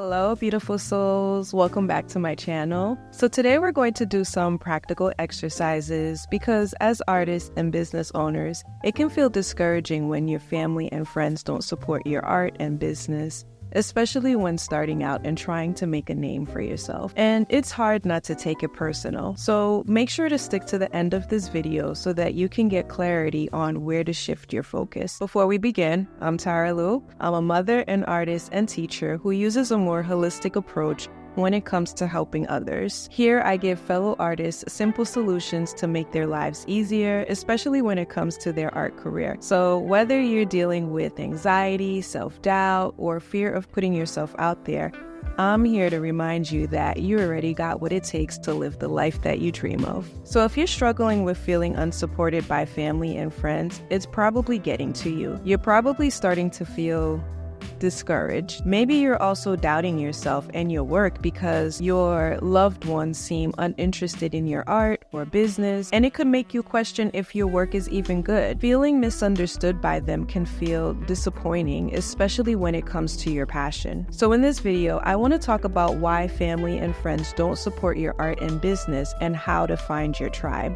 Hello, beautiful souls. Welcome back to my channel. So today we're going to do some practical exercises because as artists and business owners, it can feel discouraging when your family and friends don't support your art and business, especially when starting out and trying to make a name for yourself. And it's hard not to take it personal. So make sure to stick to the end of this video so that you can get clarity on where to shift your focus. Before we begin, I'm Tarra. I'm a mother, an artist, and teacher who uses a more holistic approach when it comes to helping others. Here, I give fellow artists simple solutions to make their lives easier, especially when it comes to their art career. So whether you're dealing with anxiety, self-doubt, or fear of putting yourself out there, I'm here to remind you that you already got what it takes to live the life that you dream of. So if you're struggling with feeling unsupported by family and friends, it's probably getting to you. You're probably starting to feel discouraged. Maybe you're also doubting yourself and your work because your loved ones seem uninterested in your art or business, and it could make you question if your work is even good. Feeling misunderstood by them can feel disappointing, especially when it comes to your passion. So in this video, I want to talk about why family and friends don't support your art and business and how to find your tribe.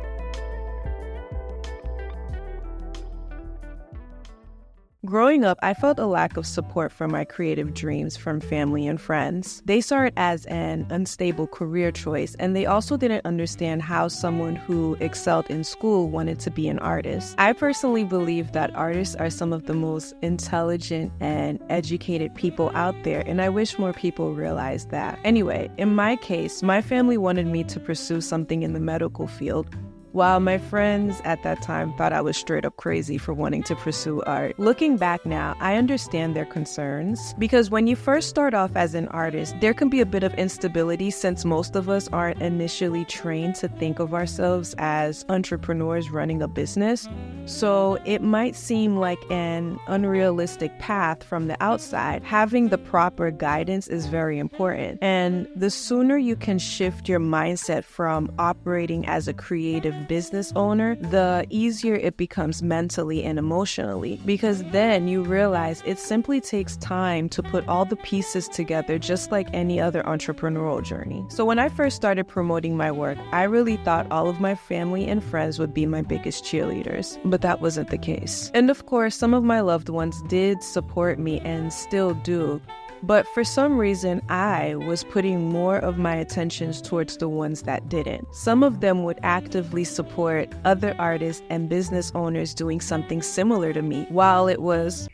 Growing up, I felt a lack of support for my creative dreams from family and friends. They saw it as an unstable career choice, and they also didn't understand how someone who excelled in school wanted to be an artist. I personally believe that artists are some of the most intelligent and educated people out there, and I wish more people realized that. Anyway, in my case, my family wanted me to pursue something in the medical field, while my friends at that time thought I was straight up crazy for wanting to pursue art. Looking back now, I understand their concerns because when you first start off as an artist, there can be a bit of instability since most of us aren't initially trained to think of ourselves as entrepreneurs running a business. So it might seem like an unrealistic path from the outside. Having the proper guidance is very important. And the sooner you can shift your mindset from operating as a creative business owner, the easier it becomes mentally and emotionally, because then you realize it simply takes time to put all the pieces together just like any other entrepreneurial journey. So when I first started promoting my work, I really thought all of my family and friends would be my biggest cheerleaders, but that wasn't the case. And of course, some of my loved ones did support me and still do. But for some reason, I was putting more of my attentions towards the ones that didn't. Some of them would actively support other artists and business owners doing something similar to me, while it was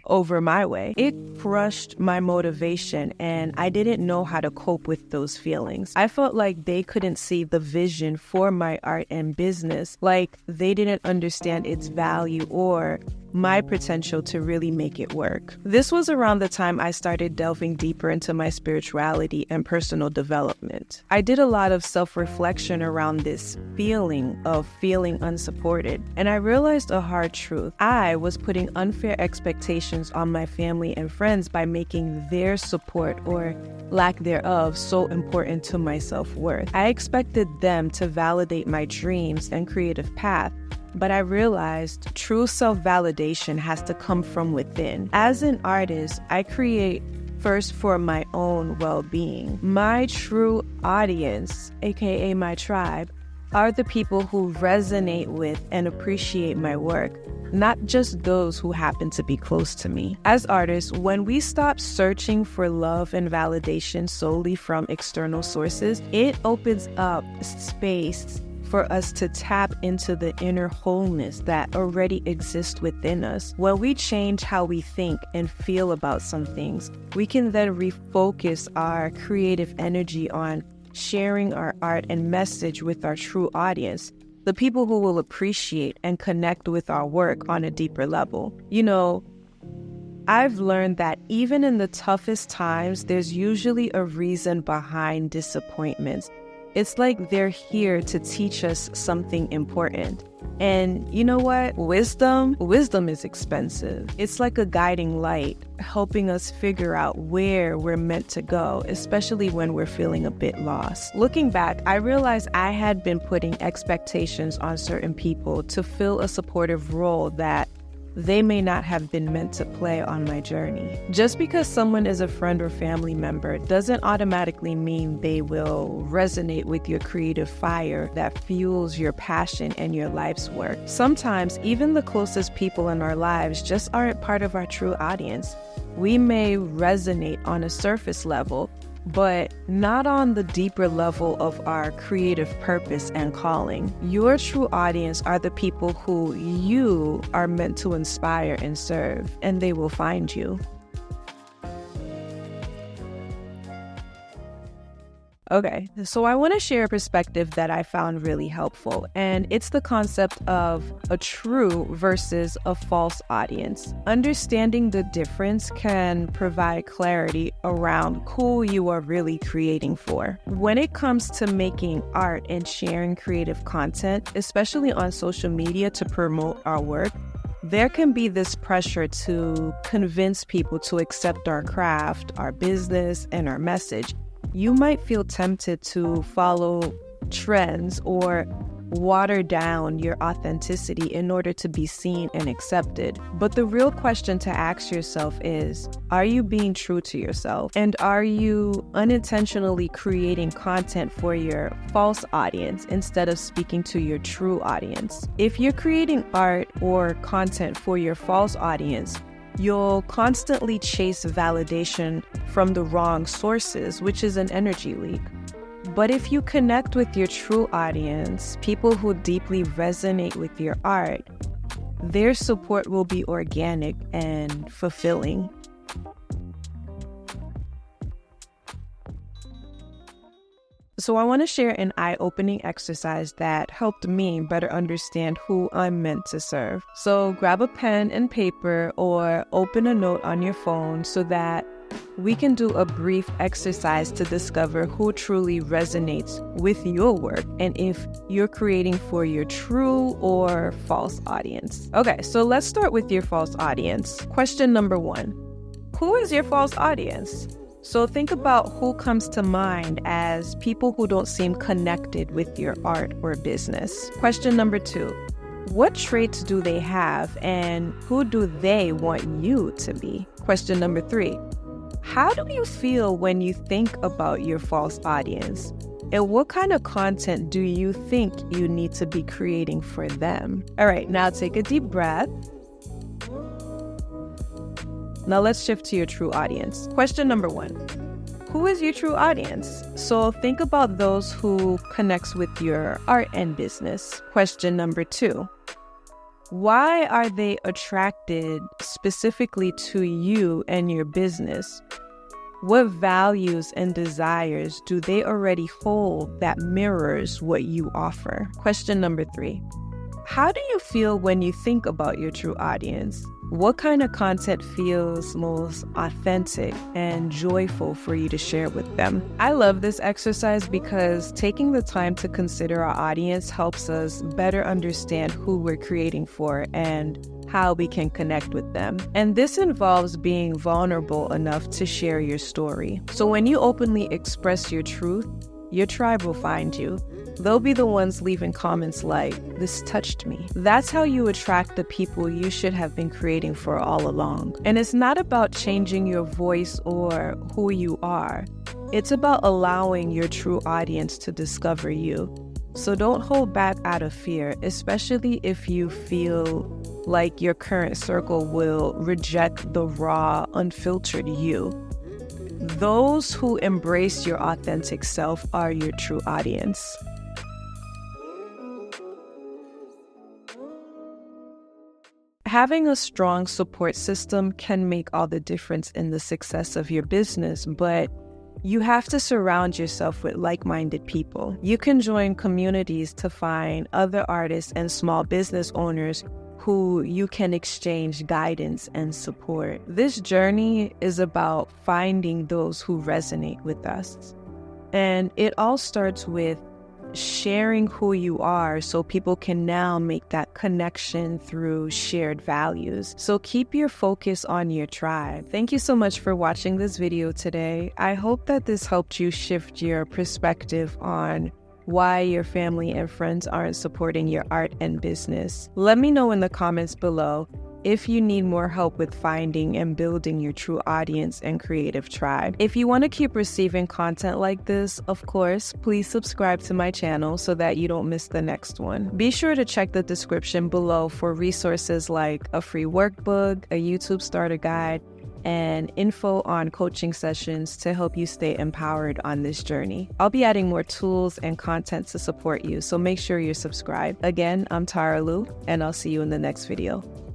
over my way. It crushed my motivation, and I didn't know how to cope with those feelings. I felt like they couldn't see the vision for my art and business, like they didn't understand its value or my potential to really make it work. This was around the time I started delving deeper into my spirituality and personal development. I did a lot of self-reflection around this feeling of feeling unsupported, and I realized a hard truth. I was putting unfair expectations on my family and friends by making their support or lack thereof so important to my self-worth. I expected them to validate my dreams and creative path, but I realized true self-validation has to come from within. As an artist, I create first for my own well-being. My true audience, aka my tribe, are the people who resonate with and appreciate my work, not just those who happen to be close to me. As artists, when we stop searching for love and validation solely from external sources, it opens up space for us to tap into the inner wholeness that already exists within us. When we change how we think and feel about some things, we can then refocus our creative energy on sharing our art and message with our true audience, the people who will appreciate and connect with our work on a deeper level. You know, I've learned that even in the toughest times, there's usually a reason behind disappointments. It's like they're here to teach us something important. And you know what? Wisdom is expensive. It's like a guiding light, helping us figure out where we're meant to go, especially when we're feeling a bit lost. Looking back, I realized I had been putting expectations on certain people to fill a supportive role that they may not have been meant to play on my journey. Just because someone is a friend or family member doesn't automatically mean they will resonate with your creative fire that fuels your passion and your life's work. Sometimes even the closest people in our lives just aren't part of our true audience. We may resonate on a surface level, but not on the deeper level of our creative purpose and calling. Your true audience are the people who you are meant to inspire and serve, and they will find you. Okay, so I want to share a perspective that I found really helpful, and it's the concept of a true versus a false audience. Understanding the difference can provide clarity around who you are really creating for. When it comes to making art and sharing creative content, especially on social media to promote our work, there can be this pressure to convince people to accept our craft, our business, and our message. You might feel tempted to follow trends or water down your authenticity in order to be seen and accepted. But the real question to ask yourself is, are you being true to yourself? And are you unintentionally creating content for your false audience instead of speaking to your true audience? If you're creating art or content for your false audience, you'll constantly chase validation from the wrong sources, which is an energy leak. But if you connect with your true audience, people who deeply resonate with your art, their support will be organic and fulfilling. So I want to share an eye-opening exercise that helped me better understand who I'm meant to serve. So grab a pen and paper or open a note on your phone so that we can do a brief exercise to discover who truly resonates with your work and if you're creating for your true or false audience. Okay, so let's start with your false audience. Question number 1. Who is your false audience? So think about who comes to mind as people who don't seem connected with your art or business. Question number 2. What traits do they have and who do they want you to be? Question number 3. How do you feel when you think about your false audience? And what kind of content do you think you need to be creating for them? All right, now take a deep breath. Now let's shift to your true audience. Question number 1. Who is your true audience? So think about those who connects with your art and business. Question number 2. Why are they attracted specifically to you and your business? What values and desires do they already hold that mirrors what you offer? Question number 3. How do you feel when you think about your true audience? What kind of content feels most authentic and joyful for you to share with them? I love this exercise because taking the time to consider our audience helps us better understand who we're creating for and how we can connect with them. And this involves being vulnerable enough to share your story. So when you openly express your truth, your tribe will find you. They'll be the ones leaving comments like, "This touched me." That's how you attract the people you should have been creating for all along. And it's not about changing your voice or who you are. It's about allowing your true audience to discover you. So don't hold back out of fear, especially if you feel like your current circle will reject the raw, unfiltered you. Those who embrace your authentic self are your true audience. Having a strong support system can make all the difference in the success of your business, but you have to surround yourself with like-minded people. You can join communities to find other artists and small business owners who you can exchange guidance and support. This journey is about finding those who resonate with us. And it all starts with sharing who you are so people can now make that connection through shared values. So keep your focus on your tribe. Thank you so much for watching this video today. I hope that this helped you shift your perspective on why your family and friends aren't supporting your art and business. Let me know in the comments below if you need more help with finding and building your true audience and creative tribe. If you want to keep receiving content like this, of course, please subscribe to my channel so that you don't miss the next one. Be sure to check the description below for resources like a free workbook, a YouTube starter guide, and info on coaching sessions to help you stay empowered on this journey. I'll be adding more tools and content to support you, so make sure you're subscribed. Again, I'm Tarra, and I'll see you in the next video.